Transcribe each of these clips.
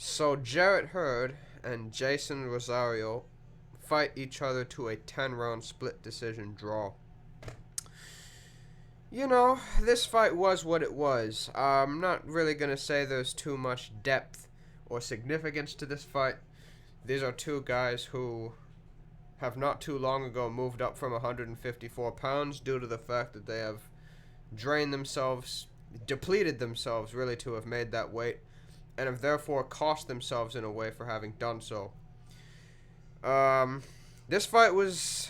So Jarrett Hurd and Jeison Rosario fight each other to a 10-round split decision draw. This fight was what it was. I'm not really going to say there's too much depth or significance to this fight. These are two guys who have not too long ago moved up from 154 pounds due to the fact that they have drained themselves, depleted themselves really to have made that weight, and have therefore cost themselves in a way for having done so. This fight was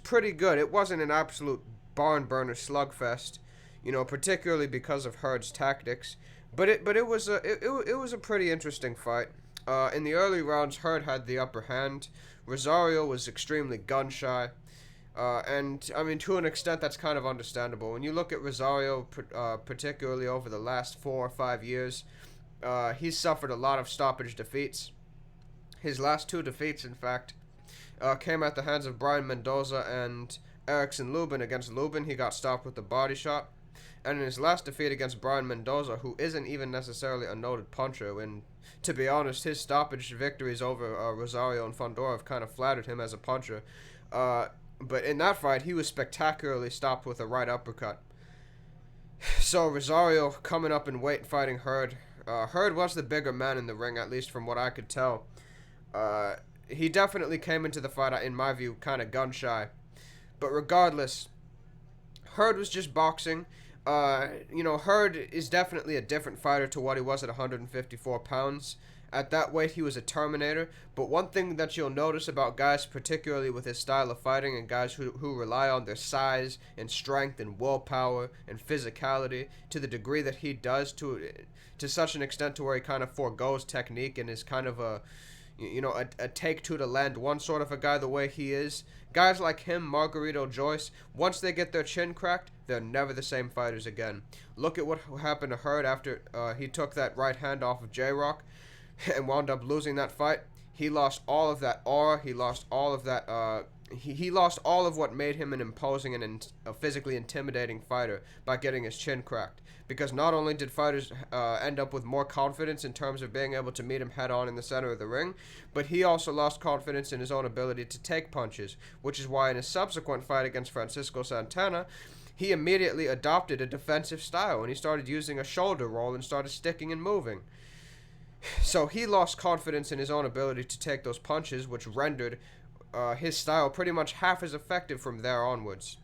pretty good. It wasn't an absolute barn burner slugfest, particularly because of Hurd's tactics, but it was a pretty interesting fight. In the early rounds, Hurd had the upper hand. Rosario was extremely gun shy. And I mean, to an extent, that's kind of understandable. When you look at Rosario, particularly over the last 4 or 5 years, he's suffered a lot of stoppage defeats. His last two defeats, in fact, came at the hands of Brian Mendoza and Erickson Lubin. Against Lubin, he got stopped with the body shot. And in his last defeat against Brian Mendoza, who isn't even necessarily a noted puncher, and to be honest, his stoppage victories over Rosario and Fondora have kind of flattered him as a puncher. But in that fight, he was spectacularly stopped with a right uppercut. So Rosario coming up in weight fighting Hurd. Hurd was the bigger man in the ring, at least from what I could tell. He definitely came into the fight, in my view, kind of gun-shy. But regardless, Hurd was just boxing. Hurd is definitely a different fighter to what he was at 154 pounds. At that weight, he was a Terminator. But one thing that you'll notice about guys, particularly with his style of fighting, and guys who rely on their size and strength and willpower and physicality to the degree that he does, to such an extent to where he kind of forgoes technique and is kind of a take two to land one sort of a guy the way he is. Guys like him, Margarito, Joyce, once they get their chin cracked, they're never the same fighters again. Look at what happened to Hurd after he took that right hand off of J-Rock and wound up losing that fight. He lost all of that aura. He lost all of that. He lost all of what made him an imposing and a physically intimidating fighter by getting his chin cracked. Because not only did fighters end up with more confidence in terms of being able to meet him head on in the center of the ring, but he also lost confidence in his own ability to take punches, which is why in his subsequent fight against Francisco Santana, he immediately adopted a defensive style and he started using a shoulder roll and started sticking and moving. So he lost confidence in his own ability to take those punches, which rendered his style pretty much half as effective from there onwards.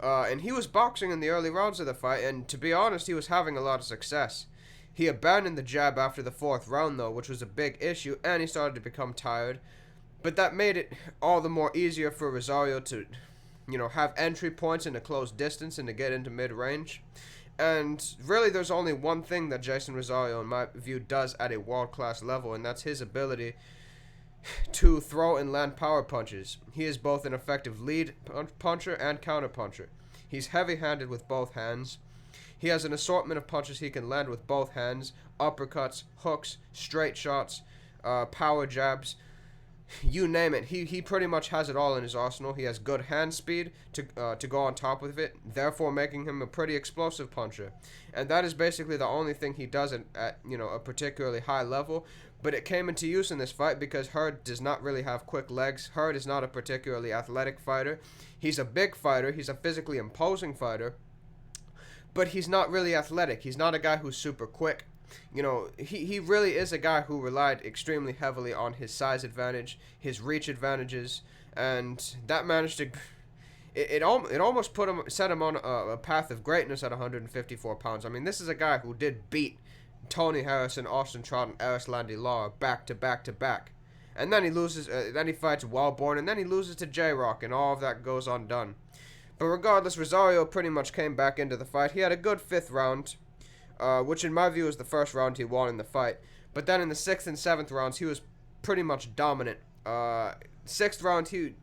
And he was boxing in the early rounds of the fight, and to be honest, he was having a lot of success. He abandoned the jab after the fourth round, though, which was a big issue, and he started to become tired. But that made it all the more easier for Rosario to, have entry points in a close distance and to get into mid-range. And really, there's only one thing that Jeison Rosario, in my view, does at a world-class level, and that's his ability to throw and land power punches. He is both an effective lead puncher and counter puncher. He's heavy-handed with both hands. He has an assortment of punches he can land with both hands: uppercuts, hooks, straight shots, power jabs. You name it. He pretty much has it all in his arsenal. He has good hand speed to go on top of it, therefore making him a pretty explosive puncher. And that is basically the only thing he does at a particularly high level. But it came into use in this fight because Hurd does not really have quick legs. Hurd is not a particularly athletic fighter. He's a big fighter. He's a physically imposing fighter. But he's not really athletic. He's not a guy who's super quick. He really is a guy who relied extremely heavily on his size advantage, his reach advantages, and that managed to it almost set him on a path of greatness at 154 pounds. I mean, this is a guy who did beat Tony Harrison, Austin Trout, and Erislandy Lara back to back to back, and then he loses. Then he fights Wellborn, and then he loses to J-Rock, and all of that goes undone. But regardless, Rosario pretty much came back into the fight. He had a good fifth round. Which in my view is the first round he won in the fight. But then in the sixth and seventh rounds, he was pretty much dominant. Sixth round, he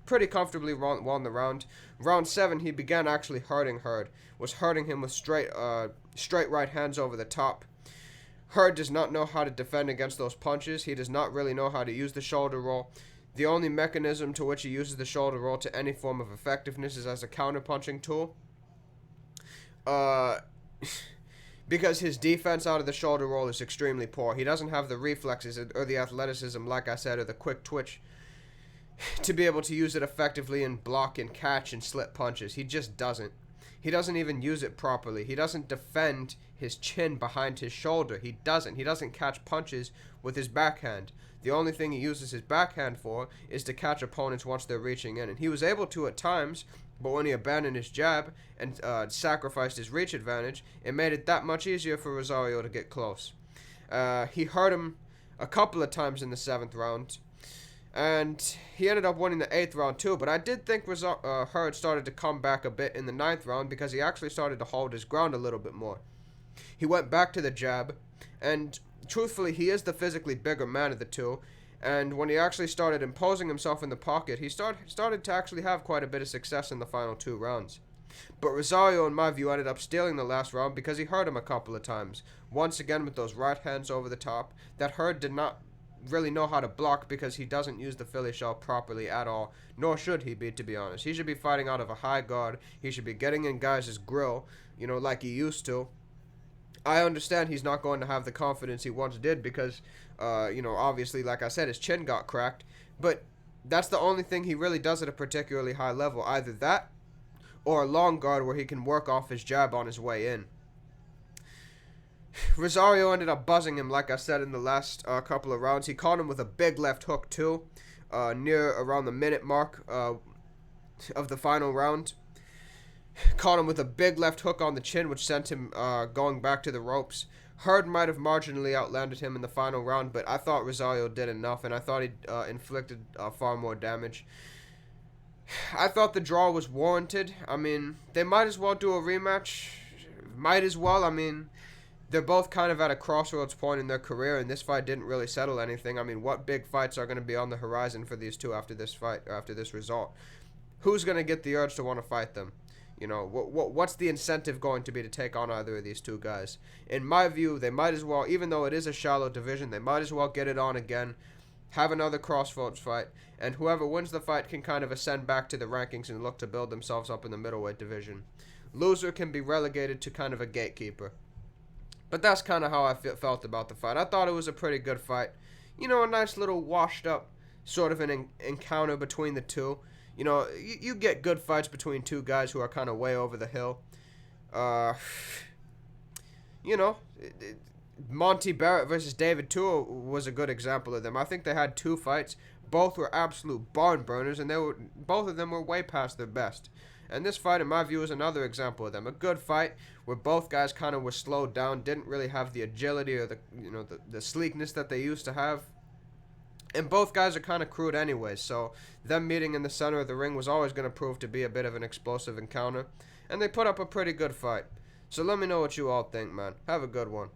pretty comfortably won the round. Round 7, he began actually hurting Hurd. Was hurting him with straight right hands over the top. Hurd does not know how to defend against those punches. He does not really know how to use the shoulder roll. The only mechanism to which he uses the shoulder roll to any form of effectiveness is as a counter-punching tool. because his defense out of the shoulder roll is extremely poor. He doesn't have the reflexes or the athleticism, like I said, or the quick twitch to be able to use it effectively and block and catch and slip punches. He just doesn't. He doesn't even use it properly. He doesn't defend his chin behind his shoulder. He doesn't. He doesn't catch punches with his backhand. The only thing he uses his backhand for is to catch opponents once they're reaching in. And he was able to at times, but when he abandoned his jab and sacrificed his reach advantage, it made it that much easier for Rosario to get close. He hurt him a couple of times in the 7th round. And he ended up winning the 8th round too. But I did think Hurd started to come back a bit in the 9th round because he actually started to hold his ground a little bit more. He went back to the jab, and truthfully, he is the physically bigger man of the two. And when he actually started imposing himself in the pocket, he started to actually have quite a bit of success in the final 2 rounds. But Rosario, in my view, ended up stealing the last round because he hurt him a couple of times. Once again with those right hands over the top that Hurd did not really know how to block because he doesn't use the Philly shell properly at all, nor should he be, to be honest. He should be fighting out of a high guard. He should be getting in guys' grill, like he used to. I understand he's not going to have the confidence he once did because, obviously, like I said, his chin got cracked. But that's the only thing he really does at a particularly high level. Either that or a long guard where he can work off his jab on his way in. Rosario ended up buzzing him, like I said, in the last couple of rounds. He caught him with a big left hook, too, near around the minute mark of the final round. Caught him with a big left hook on the chin, which sent him going back to the ropes. Hurd might have marginally outlanded him in the final round, but I thought Rosario did enough, and I thought he inflicted far more damage. I thought the draw was warranted. I mean, they might as well do a rematch. Might as well. I mean, they're both kind of at a crossroads point in their career, and this fight didn't really settle anything. I mean, what big fights are going to be on the horizon for these two after this fight, or after this result? Who's going to get the urge to want to fight them? What's the incentive going to be to take on either of these two guys? In my view, they might as well, even though it is a shallow division, they might as well get it on again, have another crossroads fight, and whoever wins the fight can kind of ascend back to the rankings and look to build themselves up in the middleweight division. Loser can be relegated to kind of a gatekeeper. But that's kind of how I felt about the fight. I thought it was a pretty good fight. A nice little washed up sort of an encounter between the two. You get good fights between two guys who are kind of way over the hill. Monty Barrett versus David Tua was a good example of them. I think they had 2 fights. Both were absolute barn burners, and both of them were way past their best. And this fight, in my view, is another example of them. A good fight where both guys kind of were slowed down, didn't really have the agility or the sleekness that they used to have. And both guys are kind of crude anyways, so them meeting in the center of the ring was always going to prove to be a bit of an explosive encounter. And they put up a pretty good fight. So let me know what you all think, man. Have a good one.